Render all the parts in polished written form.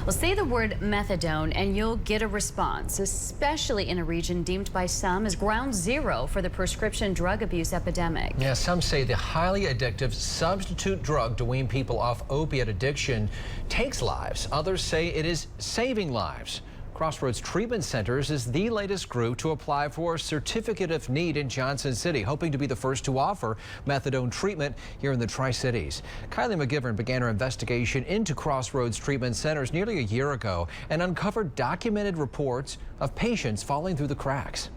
Well, say the word methadone and you'll get a response, especially in a region deemed by some as ground zero for the prescription drug abuse epidemic. Yeah, some say the highly addictive substitute drug to wean people off opiate addiction takes lives. Others say it is saving lives. Crossroads Treatment Centers is the latest group to apply for a certificate of need in Johnson City, hoping to be the first to offer methadone treatment here in the Tri-Cities. Kylie McGivern began her investigation into Crossroads Treatment Centers nearly a year ago and uncovered documented reports of patients falling through the cracks.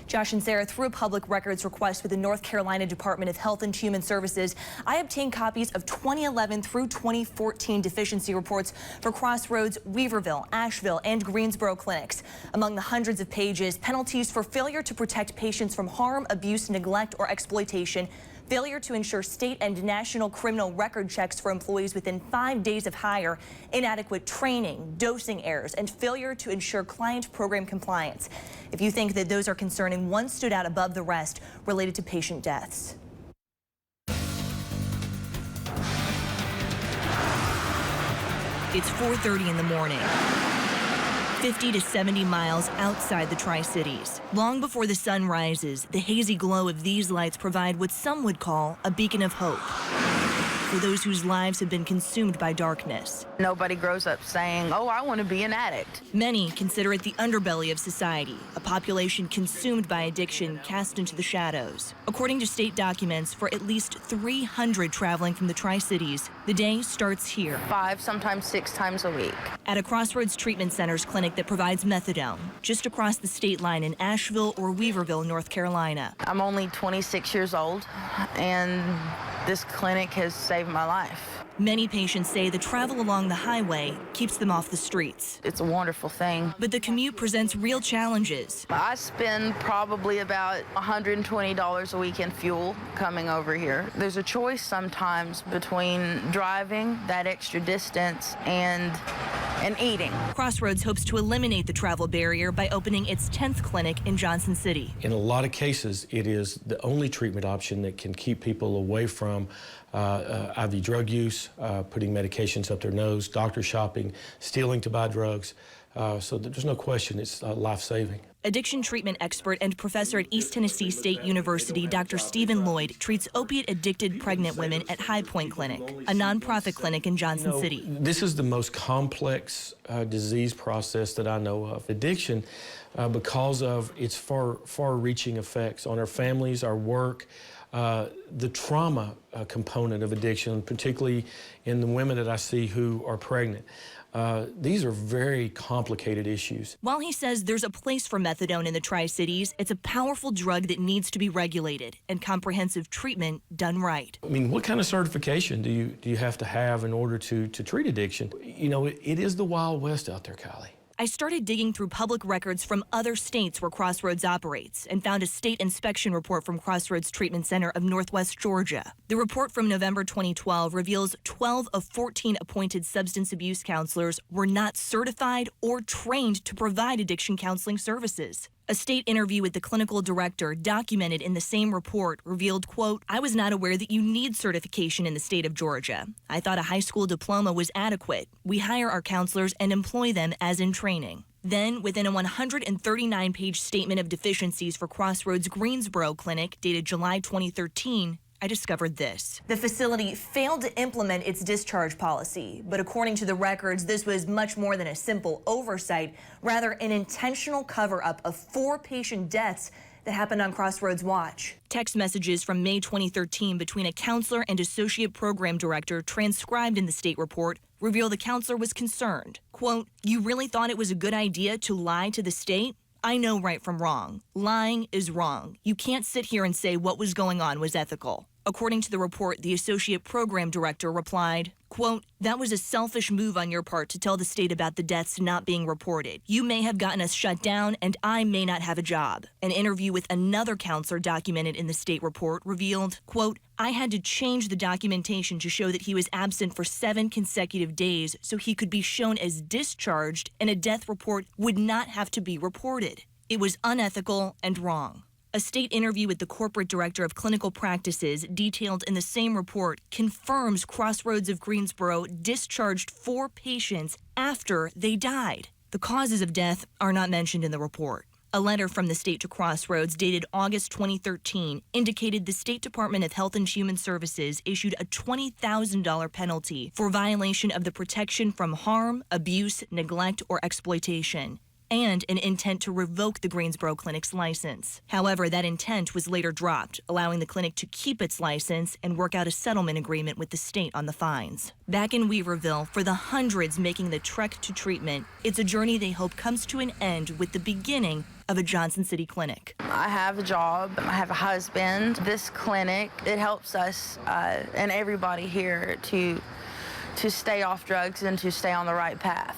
Josh and Sarah, through a public records request with the North Carolina Department of Health and Human Services, I obtained copies of 2011 through 2014 deficiency reports for Crossroads, Weaverville, Asheville, and Greensboro clinics. Among the hundreds of pages, penalties for failure to protect patients from harm, abuse, neglect, or exploitation, failure to ensure state and national criminal record checks for employees within 5 days of hire, inadequate training, dosing errors, and failure to ensure client program compliance. If you think that those are concerning, one stood out above the rest related to patient deaths. It's 4:30 in the morning. 50 to 70 miles outside the Tri-Cities. Long before the sun rises, the hazy glow of these lights provide what some would call a beacon of hope for those whose lives have been consumed by darkness. Nobody grows up saying, oh, I want to be an addict. Many consider it the underbelly of society, a population consumed by addiction cast into the shadows. According to state documents, for at least 300 traveling from the Tri-Cities, the day starts here. 5, sometimes 6 times a week. At a Crossroads Treatment Centers clinic that provides methadone, just across the state line in Asheville or Weaverville, North Carolina. I'm only 26 years old, and this clinic has saved my life. Many patients say the travel along the highway keeps them off the streets. It's a wonderful thing. But the commute presents real challenges. I spend probably about $120 a week in fuel coming over here. There's a choice sometimes between driving that extra distance and eating. Crossroads hopes to eliminate the travel barrier by opening its 10th clinic in Johnson City. In a lot of cases, it is the only treatment option that can keep people away from IV drug use, putting medications up their nose, doctor shopping, stealing to buy drugs. So there's no question it's life-saving. Addiction treatment expert and professor at East Tennessee State University, Dr. Stephen Lloyd, treats opiate-addicted pregnant women at High Point Clinic, a nonprofit clinic in Johnson City. This is the most complex disease process that I know of. Addiction, because of its far-reaching effects on our families, our work, the trauma component of addiction, particularly in the women that I see who are pregnant. These are very complicated issues. While he says there's a place for methadone in the Tri-Cities, it's a powerful drug that needs to be regulated and comprehensive treatment done right. I mean, what kind of certification do you have to have in order to treat addiction? You know, it is the Wild West out there, Kylie. I started digging through public records from other states where Crossroads operates and found a state inspection report from Crossroads Treatment Center of Northwest Georgia. The report from November 2012 reveals 12 of 14 appointed substance abuse counselors were not certified or trained to provide addiction counseling services. A state interview with the clinical director documented in the same report revealed, quote, I was not aware that you need certification in the state of Georgia. I thought a high school diploma was adequate. We hire our counselors and employ them as in training. Then, within a 139-page statement of deficiencies for Crossroads Greensboro Clinic dated July 2013, I discovered this. The facility failed to implement its discharge policy, but according to the records, this was much more than a simple oversight, rather an intentional cover-up of 4 patient deaths that happened on Crossroads watch. Text messages from May 2013 between a counselor and associate program director transcribed in the state report reveal the counselor was concerned. Quote, you really thought it was a good idea to lie to the state? I know right from wrong. Lying is wrong. You can't sit here and say what was going on was ethical. According to the report, the associate program director replied, quote, that was a selfish move on your part to tell the state about the deaths not being reported. You may have gotten us shut down, and I may not have a job. An interview with another counselor documented in the state report revealed, quote, I had to change the documentation to show that he was absent for 7 consecutive days so he could be shown as discharged and a death report would not have to be reported. It was unethical and wrong. A state interview with the corporate director of clinical practices detailed in the same report confirms Crossroads of Greensboro discharged 4 patients after they died. The causes of death are not mentioned in the report. A letter from the state to Crossroads dated August 2013 indicated the State Department of Health and Human Services issued a $20,000 penalty for violation of the Protection from Harm, Abuse, Neglect, or Exploitation, and an intent to revoke the Greensboro Clinic's license. However, that intent was later dropped, allowing the clinic to keep its license and work out a settlement agreement with the state on the fines. Back in Weaverville, for the hundreds making the trek to treatment, it's a journey they hope comes to an end with the beginning of a Johnson City clinic. I have a job, I have a husband. This clinic, it helps us and everybody here to stay off drugs and to stay on the right path.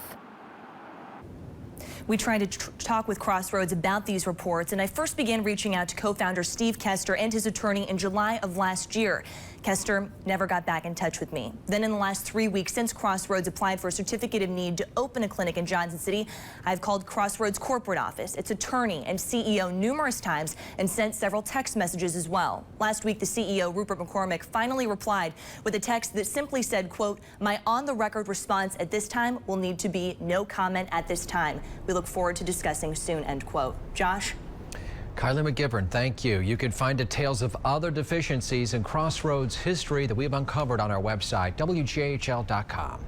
We tried to talk with Crossroads about these reports, and I first began reaching out to co-founder Steve Kester and his attorney in July of last year. Kester never got back in touch with me. Then in the last 3 weeks since Crossroads applied for a certificate of need to open a clinic in Johnson City, I've called Crossroads corporate office, its attorney and CEO numerous times and sent several text messages as well. Last week, the CEO, Rupert McCormick, finally replied with a text that simply said, quote, "My on-the-record response at this time will need to be no comment at this time. We look forward to discussing soon," end quote. Josh? Kylie McGivern, thank you. You can find details of other deficiencies in Crossroads history that we've uncovered on our website, WJHL.com.